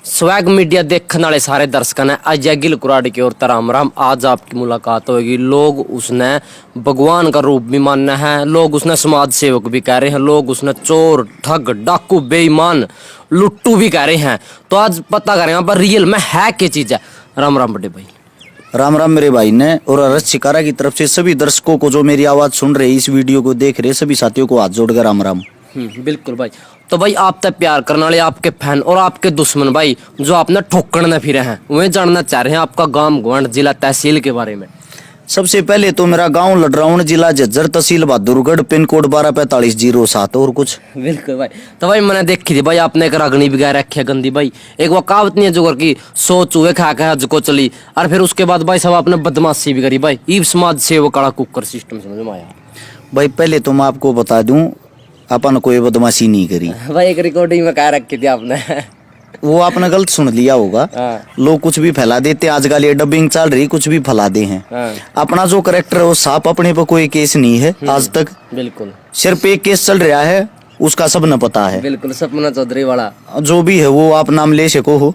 Swag media देखने वाले सारे दर्शकों ने अजय गिल कुराड़ी की ओर राम राम। आज आपकी मुलाकात होगी। लोग उसने भगवान का रूप भी मानना है, लोग उसने समाज सेवक भी कह रहे हैं, लोग उसने चोर ठग डाकू बेईमान लुट्टू भी कह रहे हैं। तो आज पता करेंगे पर रियल में है क्या चीज है। राम राम बड़े भाई। राम राम मेरे भाई ने और अरज शिकारा की तरफ से सभी दर्शकों को जो मेरी आवाज सुन रहे, इस वीडियो को देख रहे सभी साथियों को हाथ जोड़कर राम राम। बिल्कुल भाई। तो भाई आप तक प्यार करने वाले आपके फैन और आपके दुश्मन भाई जो आपने ठोकरने फिरे हैं, वह जानना चाह रहे हैं आपका गांव गवांड जिला तहसील के बारे में। सबसे पहले तो मेरा गांव लडराउन जिला झज्जर तहसील बहादुरगढ़ पिन कोड 124507। और कुछ बिल्कुल भाई। तो भाई मैंने देखी थी भाई आपने एक रागनी भी गा रखी है गंदी भाई। एक वो कहावत नहीं है जो की 100 चूहे खा के हज को चली, और फिर उसके बाद भाई सब आपने बदमाशी भी करी भाई। ईब समाज से वो काला कुकर सिस्टम समझ में आया भाई। पहले तो मैं आपको बता दूं, अपन कोई बदमाशी नहीं करी भाई। एक रिकॉर्डिंग में कह रखी थी आपने वो आपने गलत सुन लिया होगा। लोग कुछ भी फैला देते, आजकल ये डबिंग चल रही, कुछ भी फैला दे हैं। अपना जो करेक्टर है वो साफ, अपने पर कोई केस नहीं है आज तक। बिल्कुल सिर्फ एक केस चल रहा है, उसका सब न पता है। बिल्कुल सपना चौधरी वाला जो भी है वो आप नाम ले सको हो।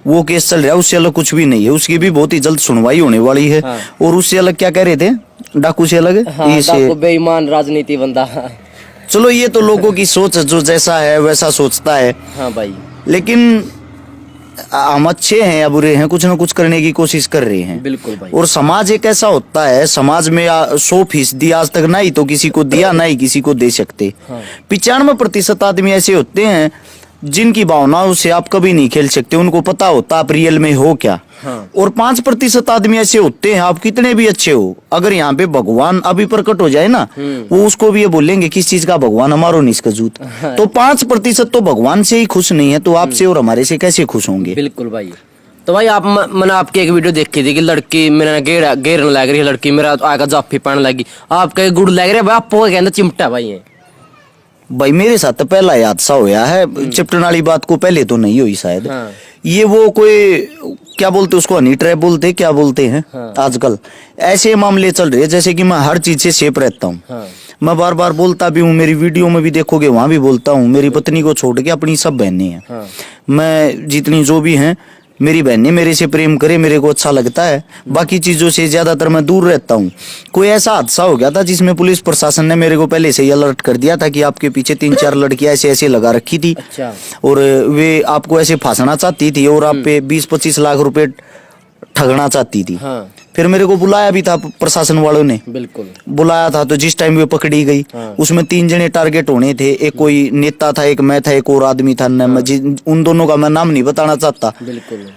वो केस चल रहा है, उससे अलग कुछ भी नहीं है। उसकी भी बहुत ही जल्द सुनवाई होने वाली है। और उससे अलग क्या कह रहे थे, डाकू से अलग डाकू बेईमान राजनीति बंदा। चलो ये तो लोगों की सोच, जो जैसा है वैसा सोचता है। हाँ भाई। लेकिन हम अच्छे हैं या बुरे हैं, कुछ ना कुछ करने की कोशिश कर रहे हैं। बिल्कुल भाई। और समाज एक ऐसा होता है, समाज में 100% आज तक ना ही तो किसी को दिया, ना ही किसी को दे सकते। 95% आदमी ऐसे होते हैं जिनकी भावनाओं से आप कभी नहीं खेल सकते। उनको पता होता आप रियल में हो क्या। और 5% आदमी ऐसे होते हैं, आप कितने भी अच्छे हो, अगर यहाँ पे भगवान अभी प्रकट हो जाए ना, वो उसको भी ये बोलेंगे किस चीज का भगवान, हमारो निष्का जूत। तो 5% तो भगवान से ही खुश नहीं है, तो आपसे और हमारे से कैसे खुश होंगे। बिल्कुल भाई। तो भाई आप मैंने आपकी एक वीडियो देखी थी कि लड़की मेरा गेर लग रही है, लड़की मेरा आगा जाफी पहन लगी, आपका गुड़ लग रहा है भाई। आपको कहते चिमटा भाई है भाई। मेरे साथ तो पहला हादसा होया है, चिपटन वाली बात को पहले तो नहीं हुई शायद। ये वो कोई क्या बोलते उसको, हनी ट्रैप बोलते क्या बोलते हैं। आजकल ऐसे मामले चल रहे हैं जैसे कि मैं हर चीज से सेफ रहता हूँ। मैं बार बार बोलता भी हूँ, मेरी वीडियो में भी देखोगे वहां भी बोलता हूँ, मेरी पत्नी को छोड़ के अपनी सब बहनें हैं। मैं जितनी जो भी हैं मेरी बहनें मेरे से प्रेम करे, मेरे को अच्छा लगता है। बाकी चीजों से ज्यादातर मैं दूर रहता हूँ। कोई ऐसा हादसा हो गया था जिसमें पुलिस प्रशासन ने मेरे को पहले से ही अलर्ट कर दिया था कि आपके पीछे 3-4 लड़कियां ऐसे ऐसे लगा रखी थी। अच्छा। और वे आपको ऐसे फांसना चाहती थी और आप पे 20-25 लाख रुपए ठगना चाहती थी। फिर मेरे को बुलाया भी था प्रशासन वालों ने। बिल्कुल बुलाया था। तो जिस टाइम वे पकड़ी गई, उसमें 3 जने टारगेट होने थे। एक कोई नेता था, एक मैं था, एक और आदमी था। उन दोनों का मैं नाम नहीं बताना चाहता। बिल्कुल।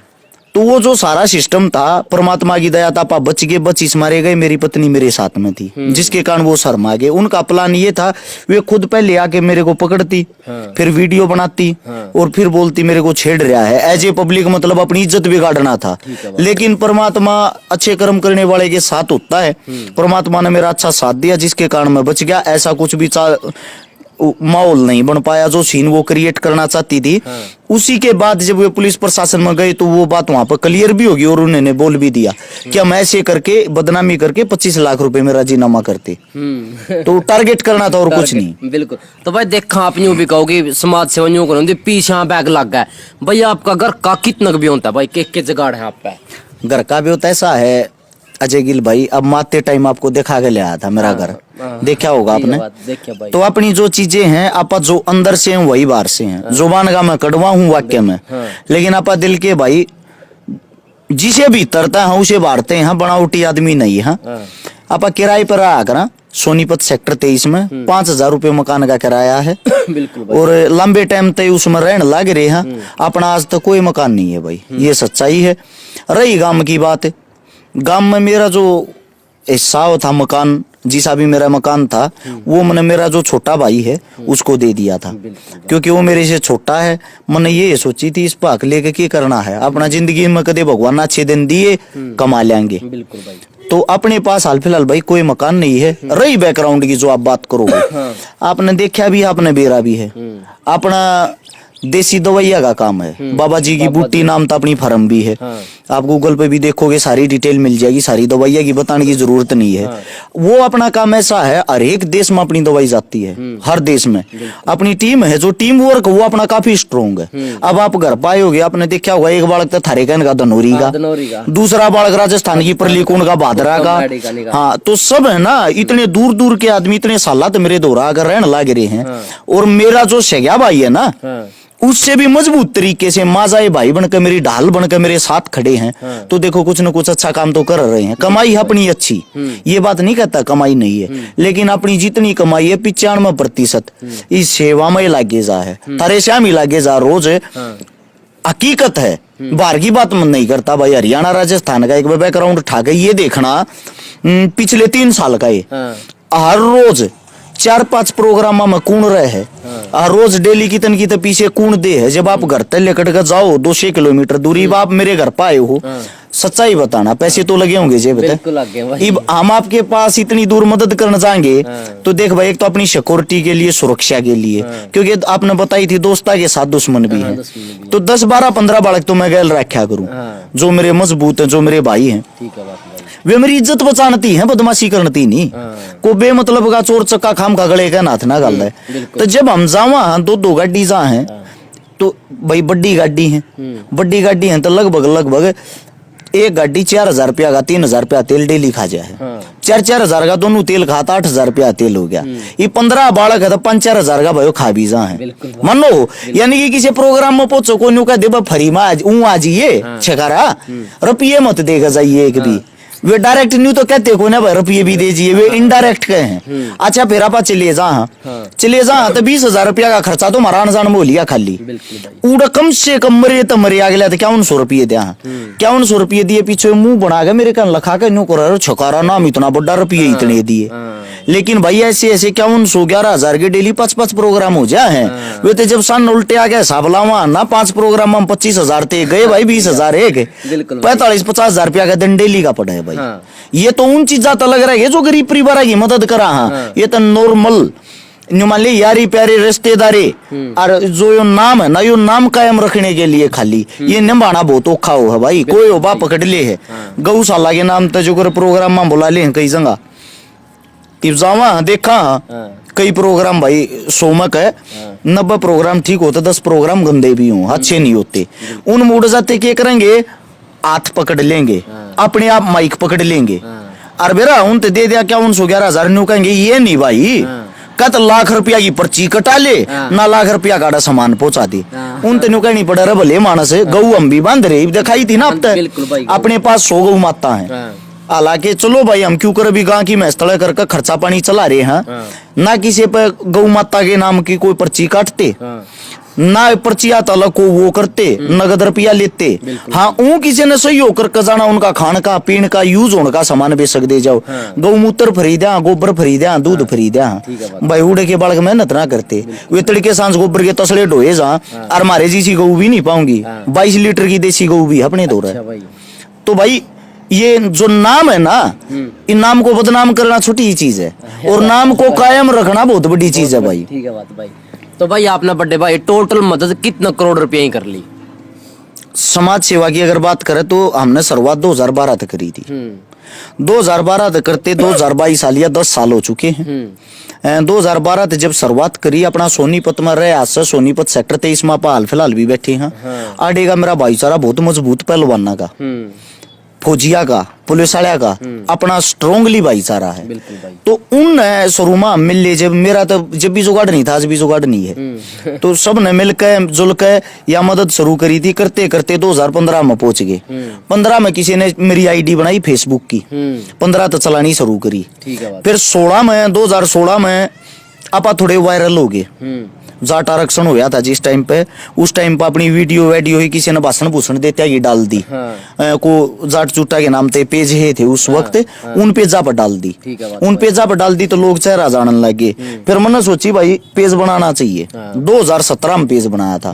तो वो जो सारा सिस्टम था, परमात्मा की दया था, बच गए, बच मारे गए। मेरी पत्नी मेरे साथ में थी, जिसके कारण वो शर्मा गए। उनका प्लान ये था, वे खुद पहले आके मेरे को पकड़ती, फिर वीडियो बनाती और फिर बोलती मेरे को छेड़ रहा है एज ए पब्लिक, मतलब अपनी इज्जत बिगाड़ना था। लेकिन परमात्मा अच्छे कर्म करने वाले के साथ होता है। परमात्मा ने मेरा अच्छा साथ दिया, जिसके कारण मैं बच गया। ऐसा कुछ भी माहौल नहीं बन पाया जो सीन वो क्रिएट करना चाहती थी। उसी के बाद जब वे पुलिस प्रशासन में गए तो वो बात वहां पर क्लियर भी होगी और उन्होंने बोल भी दिया कि हम ऐसे करके बदनामी करके 25 लाख रुपए में राजीनामा करते। तो टारगेट करना था और कुछ नहीं। बिल्कुल। तो भाई देखा आप यूं भी कहोगे समाज सेवा यूं करो, पीछे बैग लग गया भाई। आपका घर का कितना भी होता है भाई, के जगाड़ है आप पे घर का भी होता ऐसा है अजय गिल भाई। अब माते टाइम आपको दिखा के ले आया था मेरा घर, देखा होगा आपने। तो अपनी जो चीजें हैं आप जो अंदर से हैं वही बाहर से हैं। जुबान का मैं कड़वा हूँ वाक्य में, लेकिन आप दिल के भाई जिसे भी तरता है उसे बांटते हैं। बनावटी आदमी नहीं है। आप किराए पर आ कर सोनीपत सेक्टर 23 में 5,000 रुपये मकान का किराया है। बिल्कुल। और लंबे टाइम तक उसमें रहने लग रहे हैं। अपना आज तक कोई मकान नहीं है भाई, ये सच्चाई है। रही गांव की बात, गांव में मेरा जो हिस्सा था मकान, जिसा भी मेरा मकान था, वो मैंने मेरा जो छोटा भाई है उसको दे दिया था, क्योंकि वो मेरे से छोटा है। मैंने ये सोची थी इस पाक लेके क्या करना है, अपना जिंदगी में कदे भगवान अच्छे दिन दिए कमा लेंगे। बिल्कुल भाई। तो अपने पास हाल फिलहाल भाई कोई मकान नहीं है। रही बैकग्राउंड की जो आप बात करोगे, आपने देखा भी, आपने बेरा भी है। अपना देसी दवाइया का काम है। बाबा जी की बूटी नाम तो अपनी फार्म भी है। आप गूगल पे भी देखोगे, सारी डिटेल मिल जाएगी। सारी दवाइया की बताने की जरूरत नहीं है। वो अपना काम ऐसा है, हर एक देश में अपनी दवाई जाती है। हर देश में अपनी टीम है, जो टीम वर्क वो अपना काफी स्ट्रोंग है। अब आप घर पाए होगे, आपने देखा होगा, एक बालक तो थारेकन का धनौरी का, दूसरा बालक राजस्थान की परलीकुंड का, भादरा का। हाँ, तो सब है ना, इतने दूर दूर के आदमी इतने सालात मेरे दोहरा आकर रहने लग रहे हैं। और मेरा जो शेग्या भाई है ना, उससे भी मजबूत तरीके से माजाए भाई बनकर, मेरी ढाल बनकर मेरे साथ खड़े हैं। तो देखो कुछ न कुछ अच्छा काम तो कर रहे हैं। कमाई अपनी अच्छी, ये बात नहीं कहता कमाई नहीं है, लेकिन अपनी जितनी कमाई है 95% इस सेवा में लागे जा है। थारे श्याम ही लागे जा रोज। हकीकत है, बाहर की बात मन नहीं करता भाई। हरियाणा राजस्थान का एक बैकग्राउंड उठा के ये देखना, पिछले 3 साल का ये हर रोज 4-5 प्रोग्राम में कौन रहे है। रोज डेली कितन की तो पीछे कौन दे है। जब आप घर तक लेकर के जाओ 200 किलोमीटर दूरी, आप मेरे घर पाए हो, सच्चाई बताना, पैसे तो लगे होंगे जेब में। हम आपके पास इतनी दूर मदद करने जाएंगे तो देख भाई, एक तो अपनी सिक्योरिटी के लिए, सुरक्षा के लिए, क्योंकि आपने बताई थी दोस्ता के साथ दुश्मन भी है। तो 10, 12, 15 बालक तो मैं गैल रखा करूँ, जो मेरे मजबूत है, जो मेरे भाई हैं। वे मेरी इज्जत बचानती है, बदमाशी करनती नहीं। को बेमतलब का चोर चक्का खाम का गले का नाथ ना गल है। तो जब हम जावा 2 गाड़ी जा हैं, तो भाई बड्डी गाड़ी है, बड्डी गाड़ी है तो लगभग एक गाड़ी 4,000 रुपया का 3,000 रुपया तेल डेली खा जाए। 4-4 हजार का दोनों तेल खाता 8,000 रुपया तेल हो गया। ये 15 बालक है तो 5-4 हजार का भाई खा भी जा है। मानो यानी कि किसी प्रोग्राम में पहुंचो, कोई न्यू कह दे फरी में आज ये छकारा रुपये मत देगा जाइए एक भी। वे डायरेक्ट न्यू तो कहते को ना भाई रुपये भी दीजिए, वे इनडायरेक्ट कहे हैं। अच्छा फिर आप चले जा तो 20,000 रुपया का खर्चा तो हमारा अनजान में हो लिया खाली। उड़ा कम से कम मरे तो मरे आ गया तो 5100 रुपये दिया, 5100 रुपये दिए, पीछे मुंह बना के मेरे कान लखा के न्यू कर छकारा नाम इतना बड़ा रुपये इतने दिए। लेकिन भाई ऐसे 5100 11,000 के डेली 5-5 प्रोग्राम हो जाए हैं। वे तो जब सन उल्टे आ गया हिसाब लावा ना, 5 प्रोग्राम में 25,000 थे गए भाई, 20,000 एक 45-50 हजार रुपया का दिन डेली का पड़ा है भाई। ये तो उन चीजा तो लग रहा है जो गरीब परिवार की मदद करा। ये तो नॉर्मल मान ली यारी प्यारी रिश्तेदारी और जो यो नाम है ना, यो नाम कायम रखने के लिए खाली ये निभाना बहुत औखा हो है भाई। कोई हो बा पकड़ ले है गौशाला के नाम तो जो कर प्रोग्राम में बुला ले कई जगह जावा देखा कई प्रोग्राम भाई सोमक है 90 प्रोग्राम ठीक होते, 10 प्रोग्राम गंदे भी हों, अच्छे नहीं होते। उन मुड़ जाते क्या करेंगे, हाथ पकड़ लेंगे, अपने आप माइक पकड़ लेंगे और बेरा उन दे दिया क्या 11,000 न्यू कहेंगे। ये नहीं भाई, कत लाख रुपया की पर्ची कटा ले ना, लाख रुपया का सामान पहुंचा दे। उन तेन कहनी पड़ा रे भले मानस गऊ हम भी बांध रहे दिखाई थी ना। अब तक अपने पास 100 गऊ माता है। हालांकि चलो भाई हम क्यों कर अभी गांव की मैच तड़े करके खर्चा पानी चला रहे हैं, ना किसी पे गौ माता के नाम की कोई पर्ची काटते, ना पर्चिया तलक को वो करते, नगद रुपया लेते। हाँ ऊ किसी ने सही होकर जाना, उनका खान का पीन का यूज होने का सामान बेचक दे जाओ। गौमूत्र खरीदा, गोबर खरीदा, दूध खरीदा भाई। उड़े के बालक मेहनत ना करते, वे तड़के सांझ गोबर के तसले ढोए जा और मारे जैसी गऊ भी नहीं पाऊंगी। 22 लीटर की देसी गऊ भी अपने दो रहा। तो भाई ये जो नाम है ना, इन नाम को बदनाम करना छोटी ही चीज है और नाम को कायम रखना बहुत बड़ी चीज है भाई। ठीक है बात भाई। तो भाई आपने बड़े भाई टोटल मदद कितना करोड़ रुपया ही कर ली? समाज सेवा की अगर बात करें तो हमने शुरुआत 2012 तक करी थी। 2012 तक करते 2022 साल या 10 साल हो चुके हैं। 2012 तक जब शुरुआत करी, अपना सोनीपत में रहे, आज से सोनीपत सेक्टर 23 में हाल फिलहाल भी बैठे हैं। आड़े का मेरा भाईचारा बहुत मजबूत, पहलवाना का, फौजिया का, पुलिस वाला का, अपना स्ट्रोंगली भाईचारा है। तो उन शुरू में मिल ले, जब मेरा तो जब भी जुगाड़ नहीं था, आज भी जुगाड़ नहीं है, तो सब ने मिल के जुल के या मदद शुरू करी थी। करते करते 2015 में पहुंच गए। 15 में किसी ने मेरी आईडी बनाई फेसबुक की, 15 तो चलानी शुरू करी। फिर 2016 में आपा थोड़े वायरल हो गए। जाट आरक्षण होया था जिस टाइम पे, उस टाइम पे अपनी वीडियो ही किसी ने भाषण भूषण देते ये डाल दी। को जाट चुट्टा के नाम थे पेज है थे उस वक्त, उन पेजा पर डाल दी। उन पेजा पर डाल दी तो लोग चेहरा जानने लगे। फिर मैंने सोची भाई पेज बनाना चाहिए। 2017 में पेज बनाया था।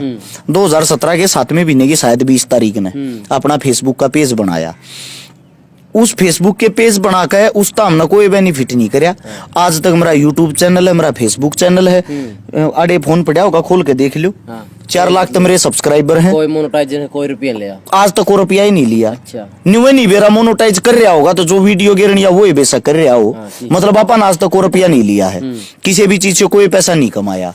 2017 के 7वें महीने की शायद 20 तारीख ने अपना फेसबुक का पेज बनाया। उस फेसबुक के पेज बना के उसका हमने कोई बेनिफिट नहीं करया। आज तक मेरा यूट्यूब चैनल है, मेरा फेसबुक चैनल है, आड़े फोन पड़ा होगा खोल के देख लो। 4 लाख तो मेरे सब्सक्राइबर हैं। कोई मोनेटाइजेशन कोई रुपया लिया आज तक कोई रुपया ही नहीं लिया। अच्छा नहीं बेरा मोनोटाइज कर रहा होगा तो जो वीडियो गिरनिया वो ही बेशक कर रहा हो, मतलब अपन आज तक कोई रुपया नहीं लिया है, किसी भी चीज से कोई पैसा नहीं कमाया।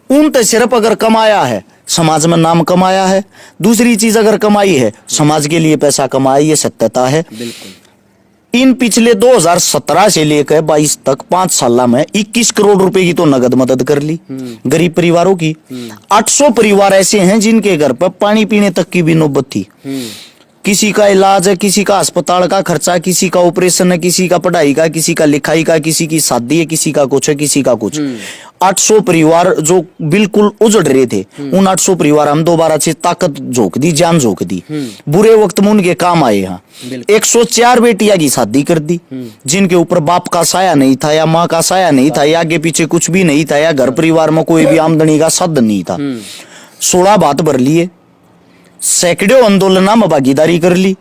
उन तो सिर्फ अगर कमाया है समाज में नाम कमाया है, दूसरी चीज अगर कमाई है समाज के लिए पैसा कमाया, ये सत्यता है। बिल्कुल। इन पिछले 2017 से लेकर 22 तक 5 साल में 21 करोड़ रुपए की तो नगद मदद कर ली गरीब परिवारों की। 800 परिवार ऐसे हैं जिनके घर पर पानी पीने तक की भी नौबत थी। किसी का इलाज है, किसी का अस्पताल का खर्चा, किसी का ऑपरेशन है, किसी का पढ़ाई का, किसी का लिखाई का, किसी की शादी है, किसी का कुछ है, किसी का कुछ। 800 परिवार जो बिल्कुल उजड़ रहे थे, उन 800 परिवार हम दोबारा से ताकत झोंक दी, जान झोंक दी, बुरे वक्त में उनके काम आए। यहाँ 104 बेटियां की शादी कर दी जिनके ऊपर बाप का साया नहीं था या माँ का साया नहीं था या आगे पीछे कुछ भी नहीं था या घर परिवार में कोई भी आमदनी का साधन नहीं था। 16 बात भर लिए, सैकड़ों आंदोलन में भागीदारी कर ली।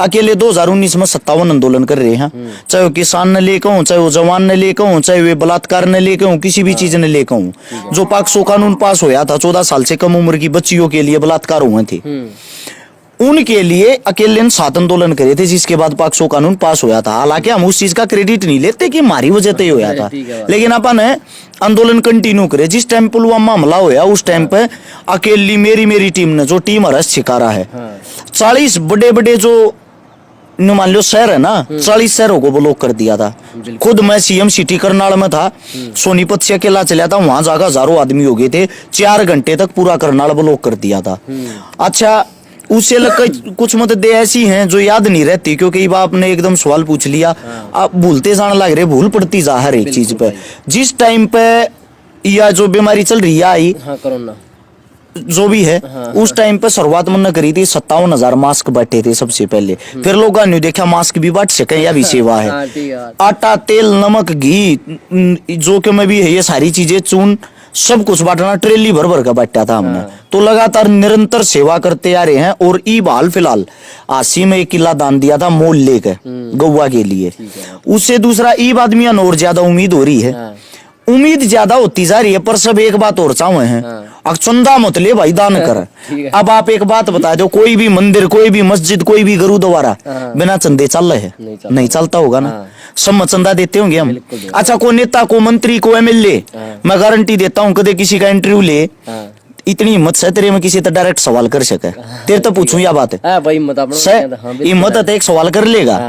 अकेले 2019 में 57 आंदोलन कर रहे हैं, चाहे वो किसान ने लेकर हो, चाहे वो जवान ने लेकर हो, चाहे वे बलात्कार ने लेकर हो, किसी भी चीज ने लेकर हो। जो पाक्सो कानून पास होया था 14 साल से कम उम्र की बच्चियों के लिए बलात्कार हुए थे, उनके लिए अकेले 7 आंदोलन करे थे, जिसके बाद पाक्सो कानून पास होया था। हालांकि हम उस चीज का क्रेडिट नहीं लेते कि हमारी वजह से होया था, लेकिन अपन आंदोलन कंटिन्यू करे। जिस टाइम पुलवामा हमला होया उस टाइम पे अकेली मेरी टीम ने, जो टीम हरस शिकारा है, 40 बड़े बड़े जो मान लो शहर है ना, 40 शहरों को ब्लॉक कर दिया था। खुद मैं सीएम सिटी करनाल में था, सोनीपत से अकेला चला था, वहां जाकर हजारों आदमी हो गए थे, 4 घंटे तक पूरा करनाल ब्लॉक कर दिया था। अच्छा, उससे कुछ मददें ऐसी हैं जो याद नहीं रहती, क्योंकि ये आपने एकदम सवाल पूछ लिया, आप भूलते जाने लग रहे, भूल पड़ती जा हर एक चीज पे। जिस टाइम पे या जो बीमारी चल रही है आई, कोरोना जो भी है, उस टाइम पे शुरुआत मैंने करी थी, 57,000 मास्क बांटे थे सबसे पहले। फिर लोगों ने देखा मास्क भी बांट सके, यह भी सेवा है। आटा, तेल, नमक, घी, जो कि मैं भी है, ये सारी चीजें, चून, सब कुछ बांटना, ट्रेली भर भर का बांटा था हमने। तो लगातार निरंतर सेवा करते आ रहे हैं। और ई हाल फिलहाल आसी में 1 किला दान दिया था मोल लेकर गौवा के लिए। उससे दूसरा ईब आदमी और ज्यादा उम्मीद हो रही है, उम्मीद ज्यादा होती जा रही है, पर सब एक बात और चाहे हैं, चंदा मत ले भाई, दान कर। अब आप एक बात बता दो, कोई भी मंदिर, कोई भी मस्जिद, कोई भी गुरुद्वारा बिना चंदे चल रहे हैं? नहीं चलता होगा ना, सब चंदा देते होंगे हम। अच्छा, को नेता, को मंत्री, को एमएलए, मैं गारंटी देता हूँ कदे किसी का इंटरव्यू ले, इतनी हिम्मत से तेरे में किसी तो डायरेक्ट सवाल कर सके, तेरे तो पूछूं या बात है हिम्मत है, एक सवाल कर लेगा।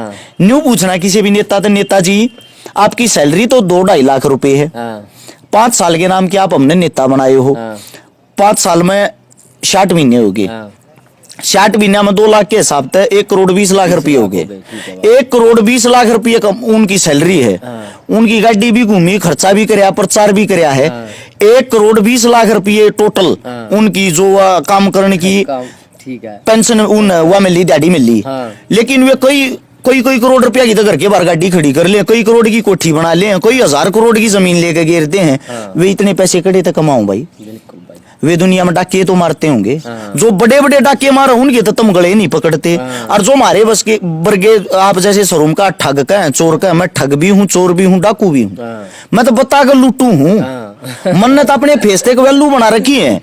न्यू पूछना किसी भी नेता तो, नेताजी आपकी सैलरी तो 2-2.5 लाख रुपए है, 5 साल के नाम के आप हमने नेता बनाए हो, 5 साल में 60 महीने हो गए, 60 महीने में 2 लाख के हिसाब से 1 करोड़ 20 लाख रुपये हो गए। 1 करोड़ 20 लाख रुपये उनकी सैलरी है, उनकी गाड़ी भी घूमी, खर्चा भी कराया, प्रचार भी कराया है। 1 करोड़ 20 लाख रुपये टोटल उनकी जो काम करने की पेंशन उन वह मिली, दिहाड़ी मिली। लेकिन वे कोई करोड़ रुपया की तो घर के बाहर गाड़ी खड़ी कर ले, कई करोड़ की कोठी बना ले, कोई 1000 करोड़ की जमीन लेकर गिरते हैं। वे इतने पैसे कड़े तक कमाऊं भाई? वे दुनिया में डाके तो मारते होंगे, जो बड़े बड़े डाके मारे उनके तो तुम गले नहीं पकड़ते। और जो हमारे बस के वर्गे आप जैसे शोरूम का ठग का, चोर का, मैं ठग भी हूँ, चोर भी हूँ, डाकू भी हूँ, मैं तो बता कर लूटू हूँ। मन ने तो अपने फेसते को वैल्यू बना रखी है।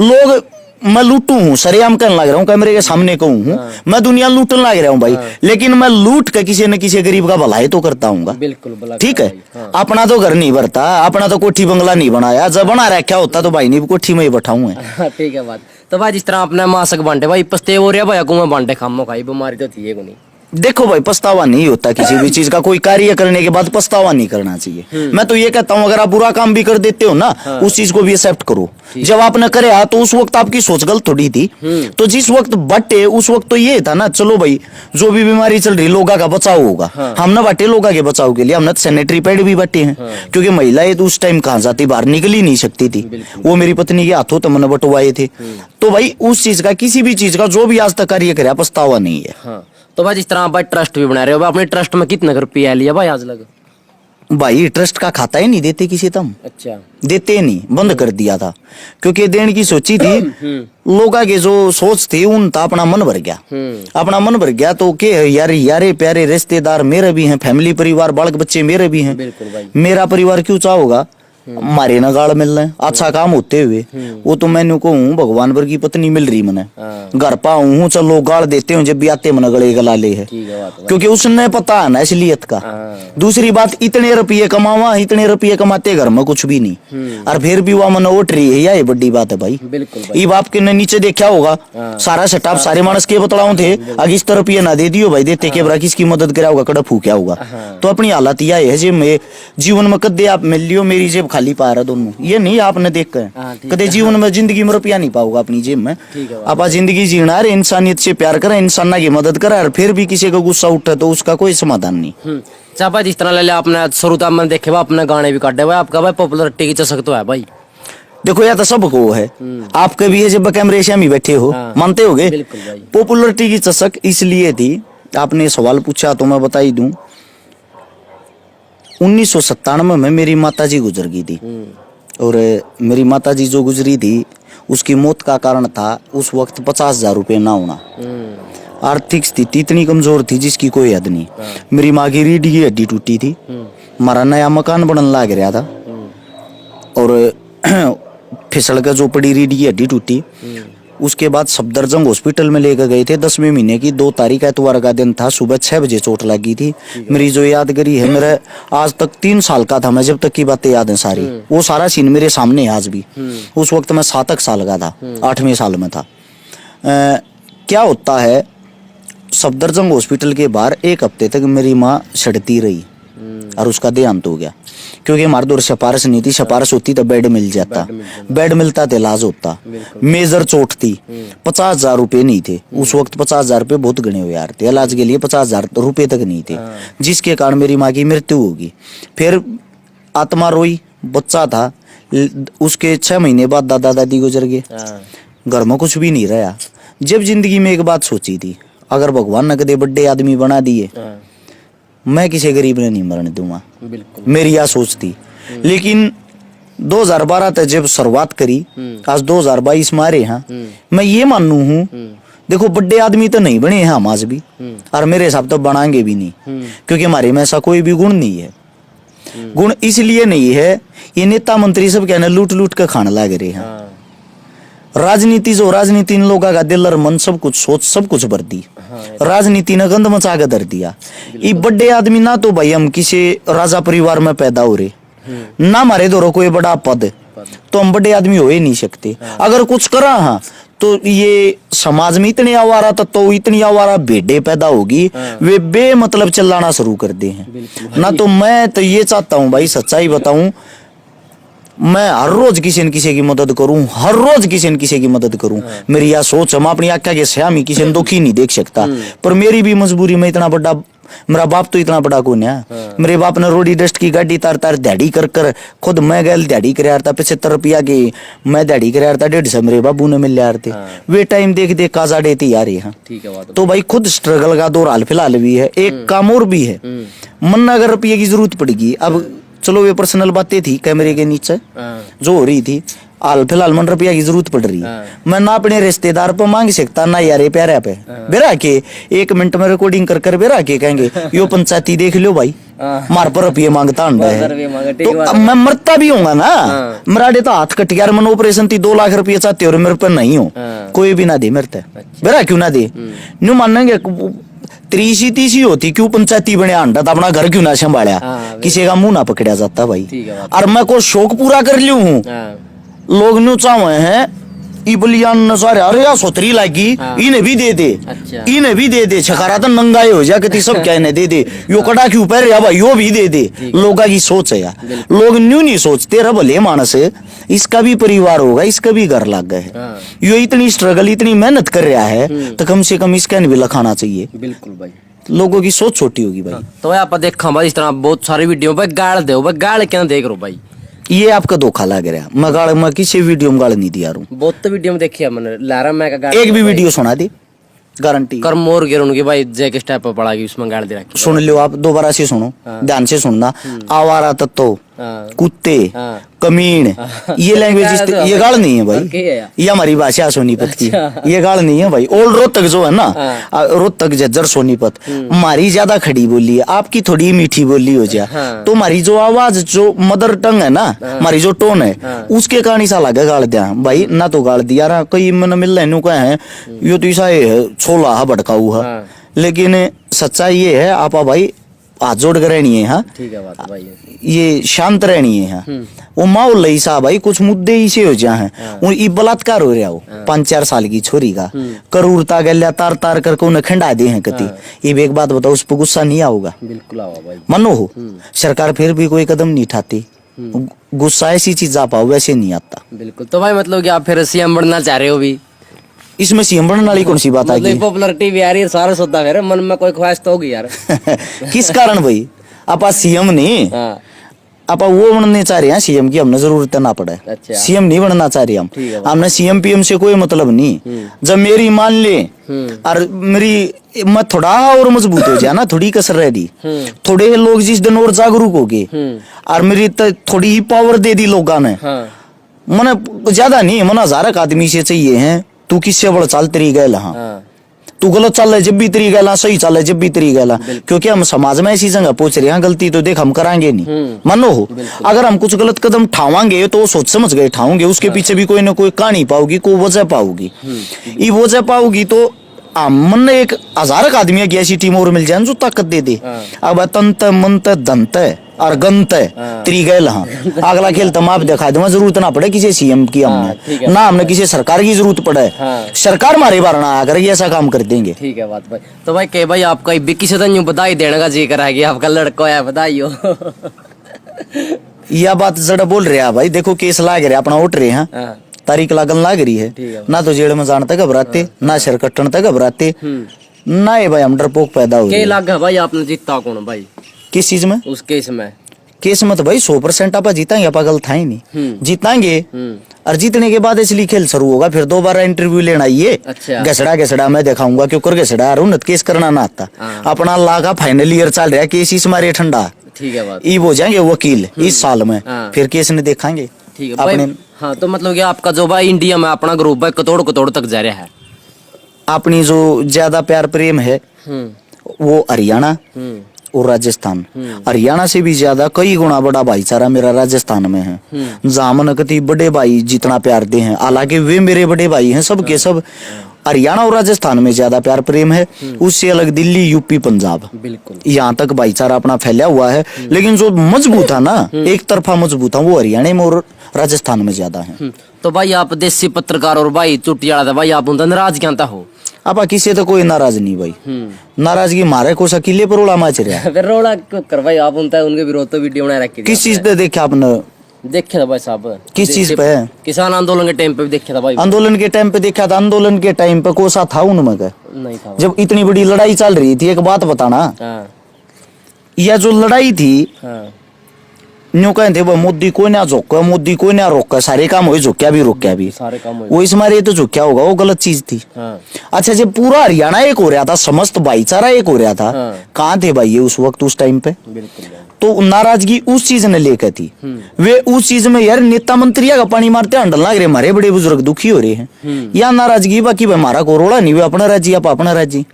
लोग, मैं लूटू हूँ, सरेआम करने लग रहा हूँ, कैमरे के सामने कहूँ हूँ, मैं दुनिया लूटने लग रहा हूँ भाई, लेकिन मैं लूट के किसी न किसी गरीब का भलाई तो करता हूँ। बिल्कुल, ठीक है। अपना तो घर नहीं भरता, अपना तो कोठी बंगला नहीं बनाया, जब बना रखा होता तो भाई नहीं कोठी में ही बैठाऊं। ठीक है बात। तो भाई जिस तरह आपने मास्क बांटे भाई, पछते हो रहा भाई को बांटे खामो खाई, बीमारी तो थी नहीं। देखो भाई, पछतावा नहीं होता किसी भी चीज का, कोई कार्य करने के बाद पछतावा नहीं करना चाहिए। मैं तो ये कहता हूँ, अगर आप बुरा काम भी कर देते हो ना, उस चीज को भी एक्सेप्ट करो। जब आपने करे तो उस वक्त आपकी सोच गलत थोड़ी थी, तो जिस वक्त बटे उस वक्त तो ये था ना, चलो भाई जो भी बीमारी चल रही लोगों का बचाव होगा, हमने बांटे लोगों के बचाव के लिए, हमने सैनिटरी पैड भी बांटे हैं, क्योंकि महिलाएं तो उस टाइम कहाँ जाती, बाहर निकल ही नहीं सकती थी, वो मेरी पत्नी के हाथों तो मैंने बंटवाए थे। तो भाई उस चीज का, किसी भी चीज का जो भी आज तक कार्य करे, पछतावा नहीं है। तो भाई जिस तरह आप भाई ट्रस्ट भी बना रहे हो, अपने ट्रस्ट में कितने रुपया लिया भाई आज लग? भाई ट्रस्ट का खाता ही नहीं देते किसी तम, अच्छा देते नहीं, बंद कर दिया था क्योंकि देने की सोची थी। लोगों के जो सोच थी उन था अपना मन भर गया, अपना मन भर गया तो के यार यारे प्यारे रिश्तेदार मेरे भी हैं, फैमिली परिवार बालक बच्चे मेरे भी हैं, बिल्कुल भाई। मेरा परिवार क्यों चाहोगा मारे ना गाड़ मिल रहे अच्छा काम होते हुए। वो तो मैंने कहूँ भगवान भर की पत्नी मिल रही मैंने, घर पाऊँ हूँ चलो गाड़ देते हूँ जब भी आते मन गले गला ले है, क्योंकि उसने पता है ना इसलियत का। दूसरी बात इतने रुपये कमावा, इतने रुपये कमाते घर में कुछ भी नहीं, और फिर भी वह मन उठ रही है, यह बड़ी बात है भाई। ये बाप के ने नीचे देखा होगा सारा सेटअप सारे मानस के बतलाऊ थे, अगर इस रुपये ना दे दियो भाई देते के बरा किसकी मदद करा होगा, कड़ा फूक्या होगा। तो अपनी हालत यह है जे मैं जीवन में कदे आप मिल लियो मेरी जेब खाली पा रहा दोनों, ये नहीं आपने देख कर कदे जीवन में जिंदगी में रुपया नहीं पाओगा अपनी जेब में। आप जिंदगी जीना है, इंसानियत से प्यार करें, इंसान की मदद करें, और फिर भी किसी का गुस्सा उठे तो उसका कोई समाधान नहीं। भाई जिस तरह ले लिया आपने शुरुआत में देखे हुआ अपने गाने भी काटे हुए, आपका भाई पॉपुलरिटी की चसक तो है भाई। देखो या तो सबको है, आपके भी है जब कैमरे से हम ही बैठे हो, मानते होगे। पॉपुलरिटी की चसक इसलिए थी, आपने सवाल पूछा तो मैं बता ही दूं। 1997 में मेरी माताजी गुजर गई थी, और मेरी माताजी जो गुजरी थी उसकी मौत का कारण था उस वक्त 50,000 रुपये ना होना। आर्थिक स्थिति इतनी कमजोर थी जिसकी कोई हद नहीं। मेरी माँ की रीढ़ की हड्डी टूटी थी, हमारा नया मकान बनने लग रहा था, और फिसल कर जो पड़ी रीढ़ की हड्डी टूटी। उसके बाद सफदरजंग हॉस्पिटल में लेकर गए थे, 10वें महीने की 2 तारीख एतवार का दिन था, सुबह 6 बजे चोट लगी थी। मेरी जो यादगिरी है, मेरा आज तक 3 साल का था मैं, जब तक की बातें याद है सारी, वो सारा सीन मेरे सामने है आज भी। उस वक्त मैं 7 साल का था, 8वें साल में था। क्या होता है, सफदरजंग हॉस्पिटल के बाहर 1 हफ्ते तक मेरी माँ सड़ती रही और उसका देहांत हो गया, क्योंकि हमारे दौर सिफारिश नहीं थी, सिफारिश होती तो बेड मिल जाता, बेड मिलता तो इलाज होता। मेजर चोट थी, 50,000 रुपये नहीं थे उस वक्त, 50,000 रुपये बहुत गणे हुए यार थे, इलाज के लिए 50,000 रुपये तक नहीं थे, जिसके कारण मेरी माँ की मृत्यु होगी। फिर आत्मा रोई, बच्चा था, उसके 6 महीने बाद दादा दादी गुजर गए, घर में कुछ भी नहीं रहा। जब जिंदगी में एक बात सोची थी, अगर भगवान ने कदे बड़े आदमी बना दिए, मैं किसी गरीब ने नहीं मरने दूंगा, मेरी यह सोच थी। लेकिन 2012 तक जब शुरुआत करी, आज 2022 मारे हैं, मैं ये मानू हूँ, देखो बड़े आदमी तो नहीं बने हैं हम आज भी, और मेरे हिसाब तो बनाएंगे भी नहीं, क्योंकि हमारे में ऐसा कोई भी गुण नहीं है। गुण इसलिए नहीं है, ये नेता मंत्री सब कहने लूट लूट कर खाने लग रहे हैं। राजनीति जो राजनीति इन लोगों का दिल और मन सब कुछ सोच सब कुछ भर दी, राजनीति ने गंद मचा के धर दिया। ये बड़े आदमी ना तो भाई हम किसी राजा परिवार में पैदा हो रहे, ना हमारे दौर कोई बड़ा पद, तो हम बड़े आदमी हो ही नहीं सकते। अगर कुछ करा हाँ तो ये समाज में इतने आवारा तत्व, इतनी आवारा भेड़े पैदा होगी, वे बेमतलब चिल्लाना शुरू कर दे हैं ना। तो मैं तो ये चाहता हूँ भाई, सच्चाई बताऊं, मैं हर रोज किसी न किसी की मदद करूं, हर रोज किसी न किसी की मदद करूं। मेरी यह सोच है, मैं अपनी आँख के श्यामी किसी ने दुखी नहीं देख सकता, पर मेरी भी मजबूरी में इतना बड़ा, मेरा बाप तो इतना बड़ा कौन है। मेरे बाप ने रोडी डस्ट की गाड़ी तार तार दिहाड़ी कर कर, खुद मैं गैल दिहाड़ी कर था 75 रुपया की, मैं दिहाड़ी कर था 150 मेरे बाबू ने मिल रहे थे। वे टाइम देख देख काजा देते यार यहाँ। तो भाई खुद स्ट्रगल का दौर हाल फिलहाल भी है। एक काम और भी है, मन अगर रुपये की जरूरत पड़ेगी, अब चलो वे पर्सनल बातें थी कैमरे के नीचे जो हो रही थी, हाल फिलहाल मन रुपया की जरूरत पड़ रही है, मैं ना अपने रिश्तेदार पे मांग सकता ना यारे प्यारे पे बेरा के 1 मिनट में रिकॉर्डिंग कर कर बेरा के कहेंगे यो पंचायती देख लो भाई मार पर रुपये मांगता है, तो अब मैं मरता भी होगा ना। मेरा तो हाथ कट गया, मन ऑपरेशन थी 2 लाख रुपये चाहते हो, मेरे पर नहीं हो, कोई भी ना दे मेरे ते, बेरा क्यों ना दे, न्यू मानेंगे 30 होती क्यों पंचायती बने अंडा अपना घर क्यों ना संभाला, किसी का मुंह ना पकड़ा जाता भाई। और मैं को शौक पूरा कर लियो हूँ, लोग न्यू चाहे हैं इबलियान नजारे, अरे यार सोतरी लागी इन्हें भी दे दे, इन्हें भी दे दे, छकारा तो नंगाई हो जा कि सब क्या इन्हें दे दे, यो कड़ा क्यों पहन रहा भाई यो भी दे दे। लोगों की सोच है यार, लोग न्यू नहीं सोचते रहा भले मानस है, इसका भी परिवार होगा, इसका भी घर लग गए है, यो इतनी स्ट्रगल इतनी मेहनत कर रहा है तो कम से कम इसका भी लखाना चाहिए। बिल्कुल भाई, लोगों की सोच छोटी होगी भाई। तो आप देखा भाई इस तरह बहुत सारी वीडियो पे गाड़ दे गाड़ क्या देख रो भाई, ये आपका धोखा लग रहा है। मैं गाड़ मैं किसी वीडियो में गाड़ नहीं दिया रहा हूँ, बहुत तो वीडियो में देखी है मैंने, लारा मैं का एक भी वीडियो सुना दी गारंटी। कर मोर गिर उनकी भाई जय किस टाइप पर पड़ा गई उसमें गाड़ दे रखी। सुन लो आप, दोबारा से सुनो, ध्यान से सुनना। आवारा तत्व, कुत्ते, कमीन, ये लैंग्वेज ये गाल नहीं है भाई, ये हमारी भाषा सोनीपत की, ये गाल नहीं है भाई। ओल्ड रोहतक जो है ना, रोहतक झज्जर सोनीपत, हमारी ज्यादा खड़ी बोली है, आपकी थोड़ी मीठी बोली हो जाए तो हमारी जो आवाज, जो मदर टंग है ना, हमारी जो टोन है, उसके कारण सा लगे गाल दिया भाई। ना तो गाल दिया रहा, कई मन मिल रहे कहे यो तो ऐसा छोला है भड़का हुआ, लेकिन सच्चाई ये है आपा भाई, हाथ जोड़ कर रहनी है। हाँ ठीक है बात भाई, ये शांत रहनी है। हाँ वो माहौल लई सा भाई, कुछ मुद्दे इसे हो जाए हैं। वो ये बलात्कार हो रहा हो 5-4 साल की छोरी का, करूरता गल्या तार तार करके उन्हें खंडा दे हैं कति। ये एक बात बताओ, उस पर गुस्सा नहीं आओगा? बिल्कुल आओ भाई, मनो हो सरकार फिर भी कोई कदम नहीं उठाती, गुस्सा ऐसी चीज आ पाओ वैसे नहीं आता। बिल्कुल। तो भाई मतलब कि आप फिर सीएम बनना चाह रहे हो भी? इसमें सीएम बनने वाली कौन सी बात आ गई? पॉपुलरिटी भी आ रही है, सारा सोता है मन में, कोई ख्वाहिश तो होगी यार। किस कारण भाई? आपा सीएम नहीं, आपा वो बनने चाह रहे हैं सीएम की, हमने जरूरत ना पड़े। अच्छा। सीएम नहीं बनना चाह रहे हम, हमने सीएम पीएम से कोई मतलब नहीं। जब मेरी मान ले और मेरी मैं थोड़ा और मजबूत हो जाए ना, थोड़ी कसर रह दी, थोड़े लोग जिस दिन और जागरूक हो गए और मेरी थोड़ी ही पावर दे दी लोगों ने, मैंने ज्यादा नहीं, मैंने 1000 आदमी से चाहिए हैं, तू किससे बड़ा चाल तेरी गैल, हाँ तू गलत चल रहा है जब भी तेरी गैला, सही चल रहा है जब भी तेरी गैला, क्योंकि हम समाज में ऐसी जगह पहुंच रहे हैं, गलती तो देख हम कराएंगे नहीं, मानो हो। अगर हम कुछ गलत कदम उठावांगे तो वो सोच समझ गए उठाओगे, उसके पीछे भी कोई ना कोई कहानी पाओगी, कोई वजह पाओगी। ये वजह पाओगी तो मन एक 1000 आदमी की ऐसी टीम और मिल जाए जो ताकत दे दे। अब तंत मंत दंत और गंत तेरी गैल, हाँ अगला खेल तमाम दिखा दूंगा, जरूरत ना पड़े किसी सीएम की, हमने ना हमने किसी सरकार की जरूरत पड़े, सरकार हमारे बार ना आकर ऐसा काम कर देंगे। ठीक है बात भाई। तो भाई के भाई आपका बिक्की से तो बधाई देने का जी करा कि आपका लड़का है, बधाई हो। यह बात जरा बोल रहे हैं भाई, देखो केस लाग रहे अपना उठ रहे हैं, तारीख लागन लाग रही है ना, तो जेल में जाने तक घबराते, ना सिर कटने तक घबराते, ना ये भाई हम डरपोक पैदा हो गए। लाग भाई आपने जीता कौन भाई? किस चीज में? उस केस में। केस में तो भाई 100% आप जीतेंगे, आप गलत है ही नहीं, जीतेंगे। और जीतने के बाद इसलिए खेल शुरू होगा, फिर दोबारा इंटरव्यू लेना ये घसड़ा मैं दिखाऊंगा क्यों कर घसड़ा उन्नत केस करना ना आता। अपना ला का फाइनल ईयर चल रहा है, केस इस मारे ठंडा, ठीक है बात, ये हो जाएंगे वकील इस साल में, फिर केस ने देखाएंगे। ठीक है अपने। हाँ तो मतलब कि आपका जो भाई इंडिया में अपना ग्रुप है कतोड़ तक जा रहा है। अपनी जो ज्यादा प्यार प्रेम है वो हरियाणा और राजस्थान, हरियाणा से भी ज्यादा कई गुना बड़ा भाईचारा मेरा राजस्थान में है, जहाँ मन कति बड़े भाई जितना प्यार दे हैं, हालांकि वे मेरे बड़े भाई हैं, सब के सब हरियाणा और राजस्थान में ज्यादा प्यार प्रेम है। उससे अलग दिल्ली, यूपी, पंजाब, बिल्कुल यहाँ तक भाईचारा अपना फैला हुआ है। लेकिन जो मजबूत है ना, एक तरफा मजबूत है, वो हरियाणा में और राजस्थान में ज्यादा है। तो भाई आप देसी पत्रकार और भाई चुटियाला था भाई, आप उनका नाराज क्या हो? आप किसी तो कोई नाराज नहीं भाई, नाराजगी मारे को अकेले पर रोला माच रहा है। रोला क्यों कर भाई आप उनके विरोध तो वीडियो बना रखी? किस चीज पे देखे आपने? देखे था भाई साहब। किस चीज पे? किसान आंदोलन के टाइम पे भी देखा था भाई। आंदोलन के टाइम पे देखा था? आंदोलन के टाइम पे कोसा था उनमें का? नहीं था। जब इतनी बड़ी लड़ाई चल रही थी, एक बात बताना, यह जो लड़ाई थी न्यू कहते वो मोदी को ना झोंका, मोदी को ना रोका, सारे काम हो झोंक्या भी रोक्या भी, सारे काम वो इस मारे तो झोंक्या होगा, वो गलत चीज थी। अच्छा जब पूरा हरियाणा एक हो रहा था, समस्त भाईचारा एक हो रहा था, कहाँ थे भाई ये उस वक्त उस टाइम पे? तो नाराजगी उस चीज ने लेकर थी। वे उस चीज में यार नेता मंत्रिया का पानी मारते हंडल लग रहे, हमारे बड़े बुजुर्ग दुखी हो रहे हैं, या नाराजगी बाकी भाई हमारा कोरोड़ा नहीं, वे अपना राज्य आप अपना राज्य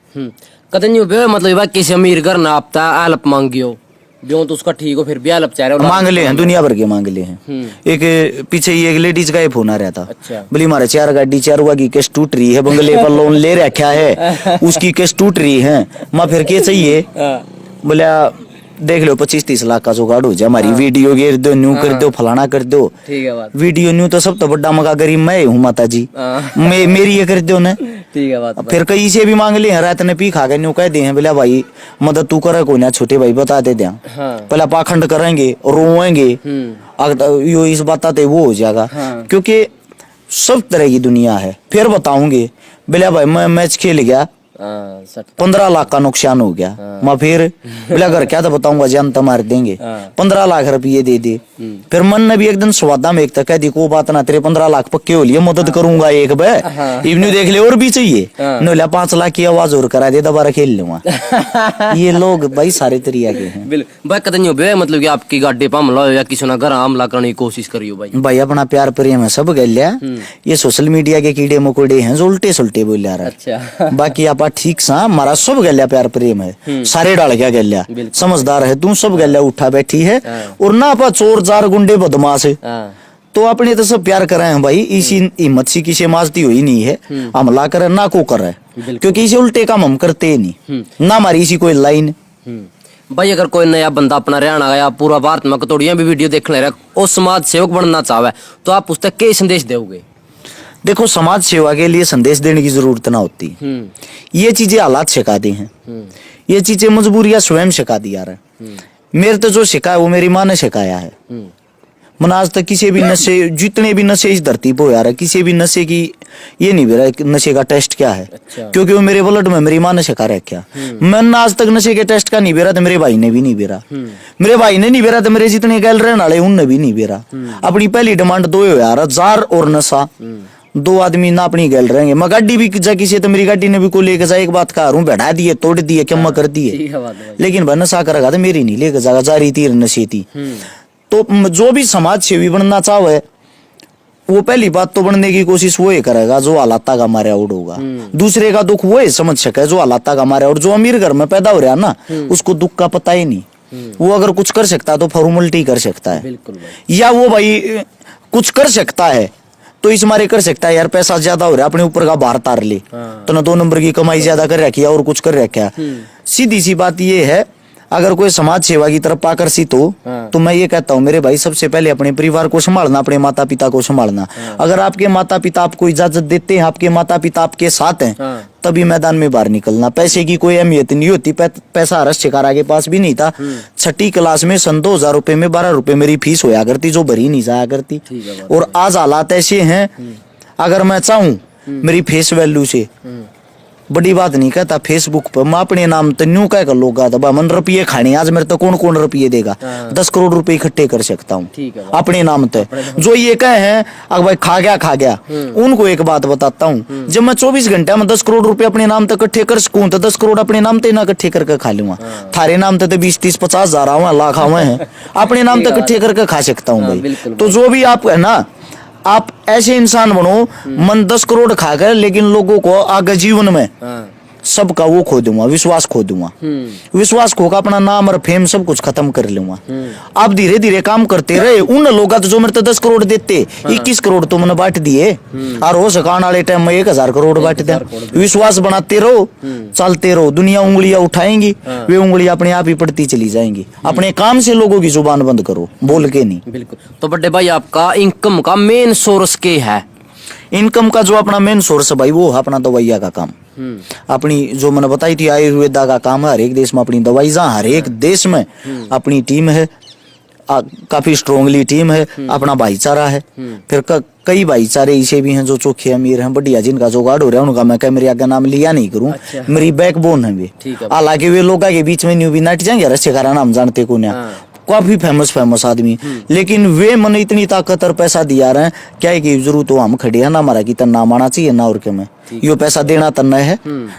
कतई मतलब किसी अमीर घर ना आपता हेल्प मांगियो जो तो उसका ठीक हो, फिर भी हेल्प चाह रहे हो? मांग ले हैं, दुनिया भर के मांग ले हैं। एक पीछे ही एक लेडीज का फोन आ रहा था, बोली हमारे 4 गाड़ी 4 हुआ की किस्त टूट रही है, बंगले पर लोन ले रखा है, उसकी किस्त टूट रही है, माँ फिर क्या चाहिए? बोला देख लो 25-30 लाख का जुगाड़ हो जाए, हमारी वीडियो घेर दो, न्यू कर दो, फलाना कर दो। ठीक है बात। वीडियो न्यू तो सब तो बड़ा मगा गरीब मैं हूँ माता जी, मेरी ये कर दो ना। ठीक है बात। फिर कई से भी मांग ले हैं, रात ने पी खा के न्यू कह दे हैं, बोला भाई मदद तू करे को ना, छोटे भाई बता दे दिया, पहला पाखंड करेंगे रोएंगे, यो इस बताते वो हो जाएगा, क्योंकि सब तरह की दुनिया है। फिर बताऊंगे बोला भाई मैं मैच खेल गया, 15 लाख का नुकसान हो गया। मैं फिर बोला घर क्या तो बताऊंगा, जान तो मार देंगे। 15 लाख रुपये दे दे। फिर मन ने भी एक दिन स्वादा में एक तक कह दी को बात ना, तेरे 15 लाख पक्के हो लिए, मदद करूंगा एक बे इवनी देख ले और भी चाहिए न, 5 लाख की आवाज और करा दे, दोबारा खेल लूंगा। ये लोग भाई सारे तरीके के हैं। बिल्कुल भाई, कतई हो मतलब कि आपकी गाड़ी पर हमला हो या किसी ने घर हमला करने की कोशिश करी हो भाई? भाई अपना प्यार प्रेम है सब गल लिया। ये सोशल मीडिया के कीड़े मकोड़े हैं जो उल्टे सुलटे बोल रहा है। अच्छा। बाकी आप ठीक सा हमारा सब गलिया प्यार प्रेम है, सारे डाल गया गलिया, समझदार है तू, सब गलिया उठा बैठी है। और ना आप चोर जार गुंडे बदमाश है तो अपने तो सब प्यार कर रहे हैं भाई। इसी हिम्मत सी किसी माजती हुई नहीं है, हमला करे ना को कर रहे, क्योंकि इसे उल्टे काम हम करते नहीं ना, हमारी इसी कोई लाइन। भाई अगर कोई नया बंदा अपना हरियाणा या पूरा भारत में कतौड़िया भी वीडियो देखने रहा और समाज सेवक बनना चाहे तो आप उस तक क्या संदेश दोगे? देखो, समाज सेवा के लिए संदेश देने की जरूरत ना होती। ये चीजें हालात सिखाते हैं, ये चीजें मजबूरियां स्वयं सिखा दिया रहा। मेरे तो जो सिखा है वो मेरी माँ ने सिखाया है। मन आज तक किसी भी नशे, जितने भी नशे इस धरती पे यार, किसी भी नशे की ये नहीं बेरा नशे का टेस्ट क्या है। अच्छा। क्योंकि वो मेरे ब्लड में मेरी माँ ने सिखा रखा। मैंने आज तक नशे के टेस्ट का नहीं बेरा, तो मेरे भाई ने भी नहीं बेरा, मेरे भाई ने नहीं बेरा, तो मेरे जितने गैल रहने वाले उनने भी नहीं बेरा। अपनी पहली डिमांड दो यार, जार और नशा। 2 आदमी ना अपनी गैल रहेंगे। मैं गाड़ी भी जाकी से तो मेरी गाड़ी ने भी को लेकर जाए, एक बात कह रहा हूँ, बैठा दिए तोड़ दिए क्या कर दिए, लेकिन भाई नशा करेगा तो मेरी नहीं लेकर जाएगा, जारी तीर नशे थी। तो जो भी समाज सेवी बनना चाहे वो पहली बात तो बनने की कोशिश वो ही करेगा जो हालात का मारे आउट होगा। दूसरे का दुख वो ही समझ सके जो हालात का मारे, और जो अमीर घर में पैदा हो रहा ना उसको दुख का पता ही नहीं। वो अगर कुछ कर सकता है तो फॉर्मेलिटी कर सकता है, या वो भाई कुछ कर सकता है तो इस मारे कर सकता है यार पैसा ज्यादा हो रहा है अपने ऊपर का भार तार ले, तो ना 2 नंबर की कमाई ज्यादा कर रखी है और कुछ कर रखा है। सीधी सी बात ये है, अगर कोई समाज सेवा की तरफ आकर्षित हो तो मैं ये कहता हूँ मेरे भाई, सबसे पहले अपने परिवार को संभालना, अपने माता पिता को संभालना। अगर आपके माता पिता आपको इजाजत देते हैं, आपके माता पिता आपके साथ हैं, तभी मैदान में बाहर निकलना। पैसे की कोई अहमियत नहीं होती, पैसा हरस शिकारा के पास भी नहीं था। 6ठी क्लास में सन 2000 रुपए में 12 रुपए मेरी फीस होया करती, जो भरी नहीं जाया करती। और आज हालात ऐसे हैं, अगर मैं चाहूँ मेरी फेस वैल्यू से बड़ी बात नहीं कहता, फेसबुक पर मैं अपने नाम तो न्यू कह कर लोग मन रुपये खाने, आज मेरे तो कौन रुपये देगा, 10 करोड़ रुपए इकट्ठे कर सकता हूँ अपने नाम पे। जो ये कहे हैं अगर भाई खा गया उनको एक बात बताता हूँ, जब मैं 24 घंटे में 10 करोड़ रुपए अपने नाम तक इकट्ठे कर सकूँ तो 10 करोड़ अपने नाम तक ना इकट्ठे करके खा लूंगा। थारे नाम तक 20, 30, 50 हजार आवे लाख आवे हैं, अपने नाम तक इकट्ठे करके खा सकता हूँ भाई। तो जो भी आप है ना, आप ऐसे इंसान बनो, मन 10 करोड़ खाकर लेकिन लोगों को आगे जीवन में सबका वो खो दूंगा, विश्वास खो दूंगा। विश्वास खो का अपना नाम और फेम सब कुछ खत्म कर लूंगा। आप धीरे धीरे काम करते रहे, उन लोगों तो जो मेरे तो 10 करोड़ देते 21 करोड़ तो मैंने बांट दिए, और हो सकान वाले टाइम में 1000 करोड़ बांट दे। विश्वास बनाते रहो, चलते रहो, दुनिया उंगलियां उठाएंगी, वे उंगलियां अपने आप ही पड़ती चली जाएंगी। अपने काम से लोगों की जुबान बंद करो, बोल के नहीं। बिल्कुल। तो बड़े भाई आपका इनकम का मेन सोर्स क्या है? इनकम का जो अपना मेन सोर्स है भाई वो है अपना दवाइया का काम। अपनी जो मैंने बताई थी आयुर्वेदा का काम है, हर एक देश में अपनी दवाई, हर एक देश में अपनी टीम है, काफी स्ट्रोंगली टीम है, अपना भाईचारा है। फिर कई भाईचारे ऐसे भी हैं जो चोखे अमीर हैं, बढ़िया, जिनका जुगाड़ हो रहा है उनका मैं क्या मेरे आगे नाम लिया नहीं करूं। अच्छा। मेरी बैकबोन है वे, हालांकि वे लोगों के बीच में न्यू भी नट जाएंगे, रस्से का नाम जानते को ना, काफी फेमस आदमी, लेकिन वे मन इतनी ताकत और पैसा दिया रहे हैं क्या है कि जरूर तो हम खड़े हैं ना, हमारा की तन्ना माना चाहिए ना, और क्या मैं यो पैसा देना तन्ना है,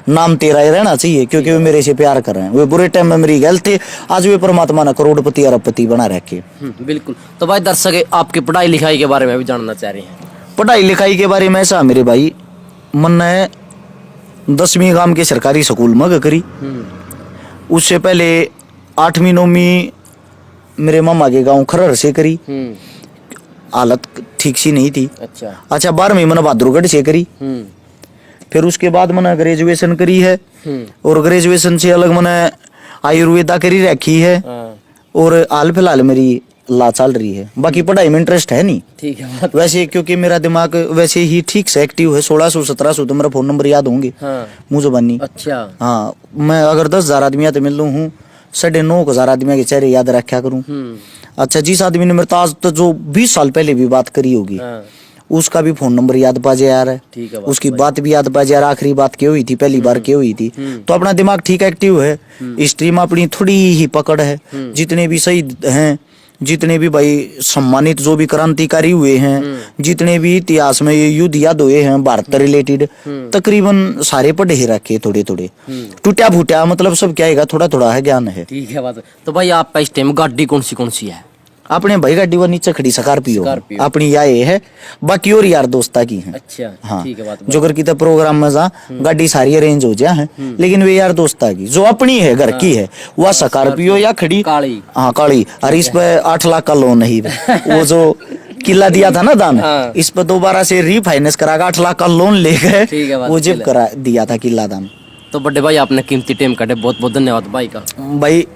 नाम तेरा ही रहना चाहिए, क्योंकि वे मेरे से प्यार कर रहे हैं। वे बुरे टाइम में मेरी गलत थे, आज वे परमात्मा ने करोड़पति अरबपति बना रखे। बिल्कुल। तो भाई दर्शक आपकी पढ़ाई लिखाई के बारे में भी जानना चाह रहे हैं। पढ़ाई लिखाई के बारे में ऐसा मेरे भाई, मन ने 10वीं गांव के सरकारी स्कूल में करी, उससे पहले 8वीं 9वीं मेरे मामा के गांव खरर से करी, हालत ठीक सी नहीं थी। अच्छा 12वीं मैंने बहादुरगढ़ से करी, फिर उसके बाद मैंने ग्रेजुएशन करी है, और ग्रेजुएशन से अलग मैंने आयुर्वेदा करी रखी है, और हाल फिलहाल मेरी ला चल रही है। बाकी पढ़ाई में इंटरेस्ट है नहीं, ठीक है वैसे, क्योंकि मेरा दिमाग वैसे ही ठीक से एक्टिव है। 1600-1700 तो मेरा फोन नंबर याद होंगे मुझे बनी। अच्छा हाँ, मैं अगर 10,000 आदमी तो मिल लूँ हूँ, 9,500 आदमी के चेहरे याद रखा करूं। अच्छा जिस आदमी ने मेरे आज तो जो 20 साल पहले भी बात करी होगी उसका भी फोन नंबर याद पा जाए यार, ठीक है, उसकी बात भी याद पा जाए, आखिरी बात क्या हुई थी, पहली बार क्या हुई थी। तो अपना दिमाग ठीक एक्टिव है, स्ट्रीम अपनी थोड़ी ही पकड़ है। जितने भी शहीद हैं, जितने भी भाई सम्मानित जो भी क्रांतिकारी हुए हैं, जितने भी इतिहास में ये युद्ध याद हुए हैं भारत रिलेटेड, तकरीबन सारे पढ़े ही रखे थोड़े थोड़े, टूटा फूटा मतलब सब क्या है, थोड़ा थोड़ा है ज्ञान है। ठीक है बात। तो भाई आपका इस टाइम गाड़ी कौन सी है? अपने भाई गाड़ी वो नीचे खड़ी स्कॉर्पियो स्कॉर्पियो। अपनी ये है, बाकी और यार दोस्ता की है। अच्छा हाँ, ठीक है बात। जोगर की तो प्रोग्राम में जा गाड़ी सारी अरेंज हो जाए है, लेकिन वे यार दोस्ता की जो अपनी है घर की है, वह स्कॉर्पियो या खड़ी काली। हाँ काली, और इस पे 8 लाख का लोन है। वो जो किला दिया था ना दान, हाँ। इस पे दोबारा से रीफाइनेंस करा 8 लाख का लोन ले ठीक है गए, बात, वो जिप करा दिया था किला दान। तो बड़े भाई आपने कीमती टाइम काटे, बहुत बहुत धन्यवाद भाई का। भाई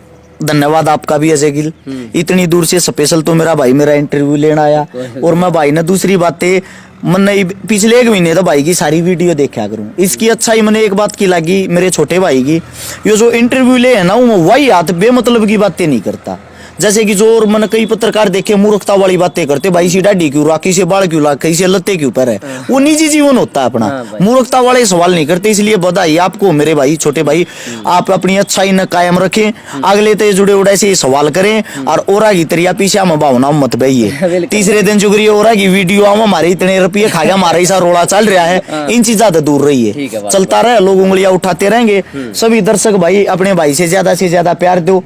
धन्यवाद आपका भी अजय गिल, इतनी दूर से स्पेशल तो मेरा भाई मेरा इंटरव्यू लेना आया। और मैं भाई ने दूसरी बातें मैंने पिछले 1 महीने तो भाई की सारी वीडियो देखा करूं, इसकी अच्छाई मैंने एक बात की लगी मेरे छोटे भाई की, ये जो इंटरव्यू ले है ना वो वही हाथ बेमतलब की बातें नहीं करता। जैसे कि जो और मैंने कई पत्रकार देखे मूर्खता वाली बातें करते, भाई सी डाडी क्यों रहा, किसे बाल क्यों ला, कैसे लत्ते क्यों पर है, वो निजी जीवन होता है अपना। मूर्खता वाले सवाल नहीं करते, इसलिए बधाई आपको मेरे भाई छोटे भाई, आप अपनी अच्छाई न कायम रखें, अगले ते जुड़े उड़े से सवाल करें, और ओरा की तरिया पीछे हम भावना मत बहिए। तीसरे दिन जुगरी ओरा की वीडियो हम हमारे इतने रुपये खा गया, हमारा ऐसा रोड़ा चल रहा है, इन चीजा से दूर रहिए, चलता रहे, लोग उंगलियां उठाते रहेंगे। सभी दर्शक भाई अपने भाई से ज्यादा प्यार दो,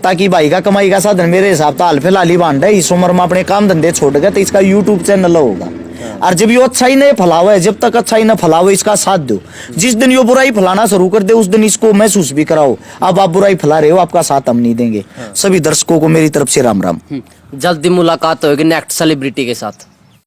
ताकि भाई का कमाई का साधन मेरे हिसाब से हाल फिलहाल ही बांध है। इस उम्र में अपने काम धंधे छोड़ गए तो इसका यूट्यूब चैनल होगा, और जब ये अच्छाई नहीं फैलावे, जब तक अच्छाई न फैलावे इसका साथ दो। जिस दिन ये बुराई फैलाना शुरू कर दे उस दिन इसको महसूस भी कराओ, अब आप बुराई फैला रहे हो, आपका साथ हम नहीं देंगे। सभी दर्शकों को मेरी तरफ से राम राम। जल्दी मुलाकात होगी नेक्स्ट सेलिब्रिटी के साथ।